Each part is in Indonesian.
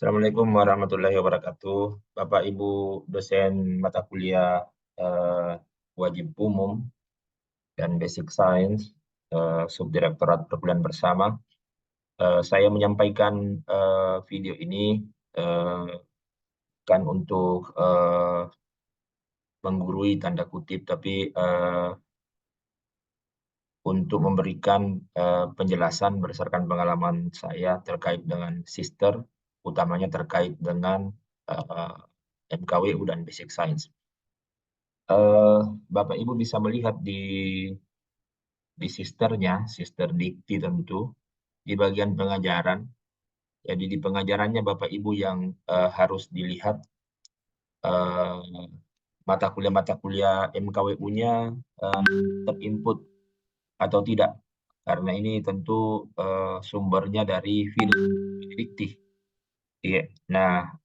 Assalamualaikum warahmatullahi wabarakatuh. Bapak Ibu dosen mata kuliah eh, wajib umum dan basic science, Subdirektorat Perkuliahan Bersama. Saya menyampaikan video ini eh, kan untuk menggurui tanda kutip, tapi untuk memberikan penjelasan berdasarkan pengalaman saya terkait dengan sister, utamanya terkait dengan eh, MKWU dan basic science. eh, Bapak Ibu bisa melihat di sisternya, sister dikti tentu, di bagian pengajaran. Jadi di pengajarannya Bapak Ibu yang harus dilihat eh, mata kuliah MKWU-nya terinput atau tidak. Karena ini tentu sumbernya dari film dikti. Iya. Nah,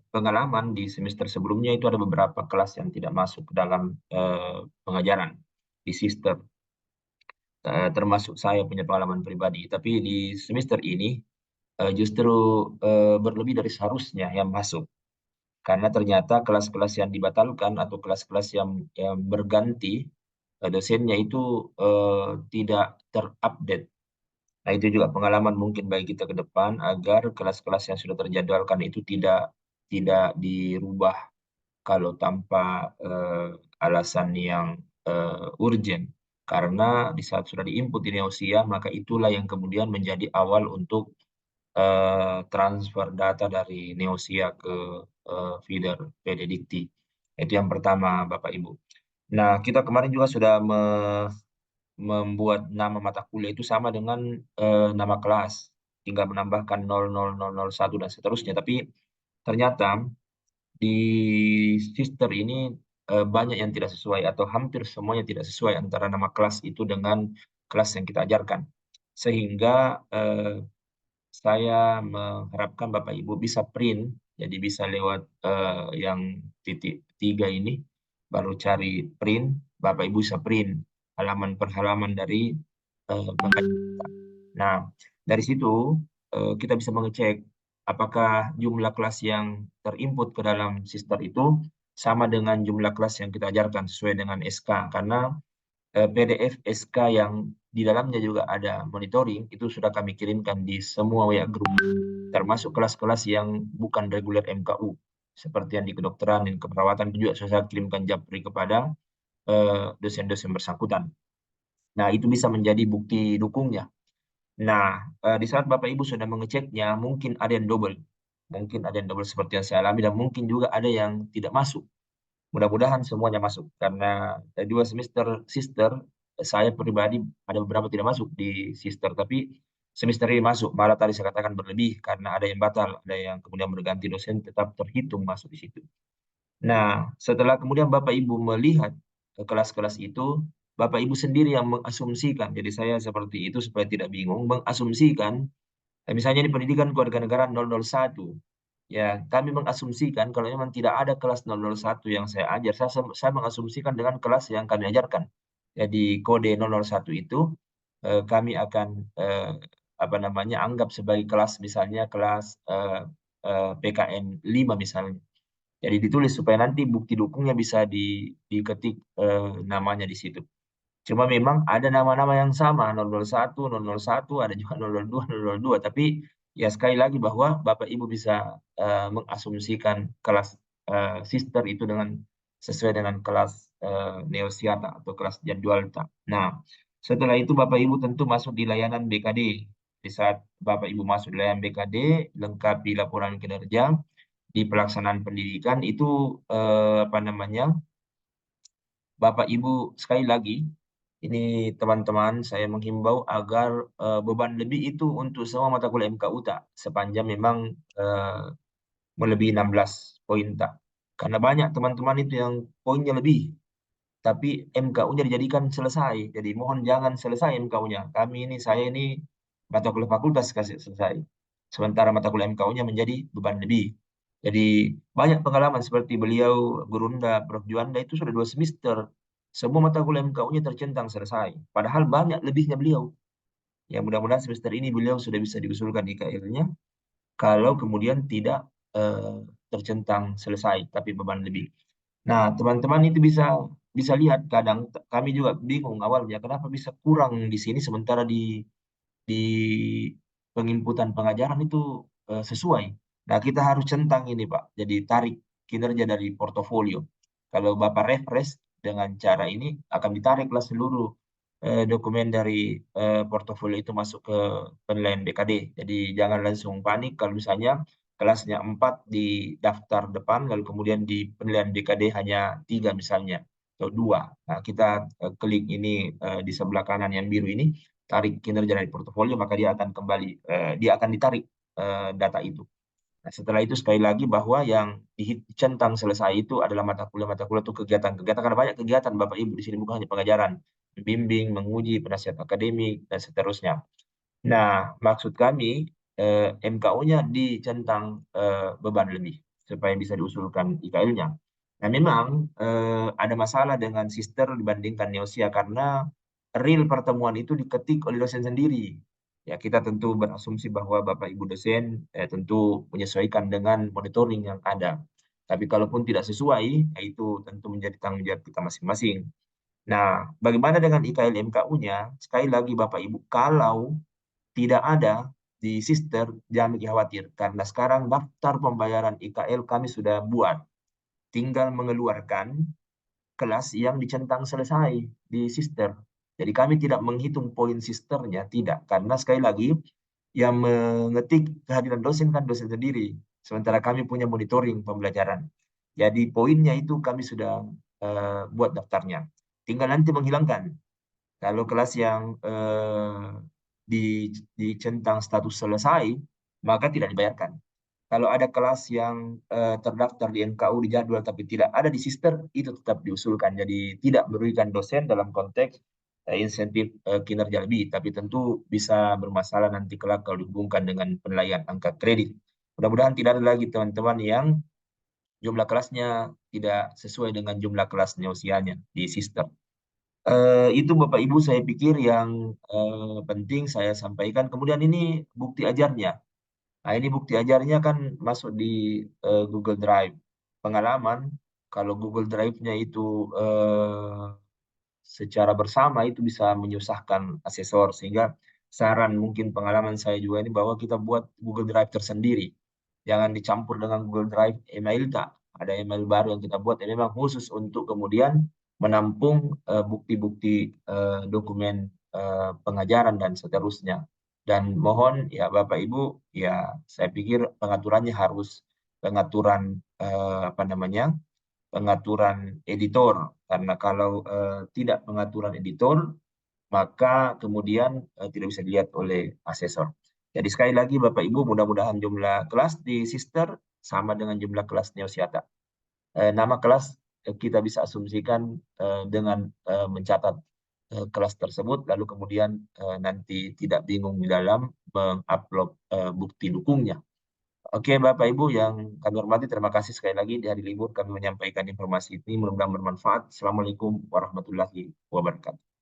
pengalaman di semester sebelumnya itu ada beberapa kelas yang tidak masuk ke dalam pengajaran di sister. Termasuk saya punya pengalaman pribadi. Tapi di semester ini justru berlebih dari seharusnya yang masuk. Karena ternyata kelas-kelas yang dibatalkan atau kelas-kelas yang berganti dosennya itu tidak terupdate. Nah, itu juga pengalaman mungkin bagi kita ke depan agar kelas-kelas yang sudah terjadwalkan itu tidak dirubah kalau tanpa alasan yang urgent. Karena di saat sudah diinput di Neosia, maka itulah yang kemudian menjadi awal untuk transfer data dari Neosia ke feeder PDDikti. Itu yang pertama, Bapak Ibu. Nah, kita kemarin juga sudah membuat nama mata kuliah itu sama dengan nama kelas. Tinggal menambahkan 00001 dan seterusnya. Tapi ternyata di sister ini banyak yang tidak sesuai atau hampir semuanya tidak sesuai antara nama kelas itu dengan kelas yang kita ajarkan. Sehingga saya mengharapkan Bapak Ibu bisa print, jadi bisa lewat yang titik 3 ini, baru cari print, Bapak Ibu bisa print halaman per halaman dari pengajian kita. Nah, dari situ kita bisa mengecek apakah jumlah kelas yang terinput ke dalam sister itu sama dengan jumlah kelas yang kita ajarkan sesuai dengan SK. Karena PDF SK yang di dalamnya juga ada monitoring itu sudah kami kirimkan di semua WA group, termasuk kelas-kelas yang bukan reguler MKU, seperti yang di kedokteran dan keperawatan itu juga saya kirimkan japri kepada dosen-dosen bersangkutan. Nah, itu bisa menjadi bukti dukungnya. Nah, di saat Bapak Ibu sudah mengeceknya, mungkin ada yang double. Mungkin ada yang double seperti yang saya alami, dan mungkin juga ada yang tidak masuk. Mudah-mudahan semuanya masuk, karena 2 semester sister, saya pribadi ada beberapa tidak masuk di sister, tapi semester ini masuk. Malah tadi saya katakan berlebih, karena ada yang batal, ada yang kemudian berganti dosen, tetap terhitung masuk di situ. Nah, setelah kemudian Bapak Ibu melihat kelas-kelas itu, Bapak Ibu sendiri yang mengasumsikan. Jadi saya seperti itu supaya tidak bingung, mengasumsikan, misalnya di pendidikan kewarganegaraan 001, ya kami mengasumsikan kalau memang tidak ada kelas 001 yang saya ajar, saya mengasumsikan dengan kelas yang kami ajarkan. Jadi kode 001 itu kami akan apa namanya anggap sebagai kelas, misalnya kelas PKN 5 misalnya. Jadi ditulis supaya nanti bukti dukungnya bisa diketik namanya di situ. Cuma memang ada nama-nama yang sama, 001, 001, ada juga 002, 002. Tapi ya sekali lagi bahwa Bapak Ibu bisa mengasumsikan kelas sister itu sesuai dengan kelas Neosiata atau kelas Jadwalta. Nah, setelah itu Bapak Ibu tentu masuk di layanan BKD. Di saat Bapak Ibu masuk di layanan BKD, lengkapi laporan kinerja di pelaksanaan pendidikan itu apa namanya? Bapak Ibu sekali lagi ini teman-teman saya menghimbau agar beban lebih itu untuk semua mata kuliah MKU tak sepanjang memang melebihi 16 poin tak. Karena banyak teman-teman itu yang poinnya lebih tapi MKU-nya dijadikan selesai. Jadi mohon jangan selesai MKU-nya. Saya ini mata kuliah fakultas kasih selesai. Sementara mata kuliah MKU-nya menjadi beban lebih. Jadi banyak pengalaman seperti beliau, Gurunda, Prof. Juanda itu sudah 2 semester. Semua mata kuliah MKU-nya tercentang selesai. Padahal banyak lebihnya beliau. Ya mudah-mudahan semester ini beliau sudah bisa diusulkan IKL-nya kalau kemudian tidak tercentang selesai, tapi beban lebih. Nah, teman-teman itu bisa bisa lihat kadang kami juga bingung awalnya kenapa bisa kurang di sini sementara di penginputan pengajaran itu sesuai. Nah, kita harus centang ini, Pak. Jadi tarik kinerja dari portofolio. Kalau Bapak refresh dengan cara ini akan ditariklah seluruh dokumen dari portofolio itu masuk ke penilaian BKD. Jadi jangan langsung panik kalau misalnya kelasnya 4 di daftar depan, lalu kemudian di penilaian BKD hanya 3 misalnya, atau 2. Nah, kita klik ini di sebelah kanan yang biru ini, tarik kinerja dari portofolio, maka dia akan kembali, dia akan ditarik data itu. Nah, setelah itu sekali lagi bahwa yang dicentang selesai itu adalah mata kuliah itu kegiatan-kegiatan, karena banyak kegiatan Bapak Ibu di sini, bukan hanya pengajaran, membimbing, menguji, penasihat akademik, dan seterusnya. Nah, maksud kami MKU-nya dicentang beban lebih supaya bisa diusulkan IKL-nya. Nah, memang ada masalah dengan sister dibandingkan Neosia karena real pertemuan itu diketik oleh dosen sendiri. Ya, kita tentu berasumsi bahwa Bapak Ibu dosen tentu menyesuaikan dengan monitoring yang ada. Tapi kalaupun tidak sesuai, ya itu tentu menjadi tanggung jawab kita masing-masing. Nah, bagaimana dengan IKL MKU-nya? Sekali lagi Bapak Ibu, kalau tidak ada di sister, jangan khawatir. Karena sekarang daftar pembayaran IKL kami sudah buat. Tinggal mengeluarkan kelas yang dicentang selesai di sister. Jadi kami tidak menghitung poin sisternya, tidak. Karena sekali lagi, yang mengetik kehadiran dosen kan dosen sendiri. Sementara kami punya monitoring pembelajaran. Jadi poinnya itu kami sudah buat daftarnya. Tinggal nanti menghilangkan. Kalau kelas yang dicentang status selesai, maka tidak dibayarkan. Kalau ada kelas yang terdaftar di NKU di jadwal tapi tidak ada di sister, itu tetap diusulkan. Jadi tidak merugikan dosen dalam konteks insentif kinerja lebih, tapi tentu bisa bermasalah nanti kelak kalau dihubungkan dengan penilaian angka kredit. Mudah-mudahan tidak ada lagi teman-teman yang jumlah kelasnya tidak sesuai dengan jumlah kelasnya usianya di sister. Itu Bapak Ibu saya pikir yang penting saya sampaikan. Kemudian ini bukti ajarnya. Nah, ini bukti ajarnya kan masuk di Google Drive. Pengalaman, kalau Google Drive-nya itu secara bersama itu bisa menyusahkan asesor. Sehingga saran mungkin pengalaman saya juga ini bahwa kita buat Google Drive tersendiri. Jangan dicampur dengan Google Drive email tak. Ada email baru yang kita buat yang memang khusus untuk kemudian menampung bukti-bukti dokumen pengajaran dan seterusnya. Dan mohon ya Bapak Ibu, ya saya pikir pengaturannya harus pengaturan apa namanya, pengaturan editor. Karena kalau tidak pengaturan editor, maka kemudian tidak bisa dilihat oleh asesor. Jadi sekali lagi Bapak Ibu, mudah-mudahan jumlah kelas di sister sama dengan jumlah kelas Neosiata. Nama kelas kita bisa asumsikan dengan mencatat kelas tersebut, lalu kemudian nanti tidak bingung di dalam mengupload bukti dukungnya. Oke, Bapak Ibu yang kami hormati, terima kasih sekali lagi di hari libur kami menyampaikan informasi ini, mudah-mudahan bermanfaat. Assalamualaikum warahmatullahi wabarakatuh.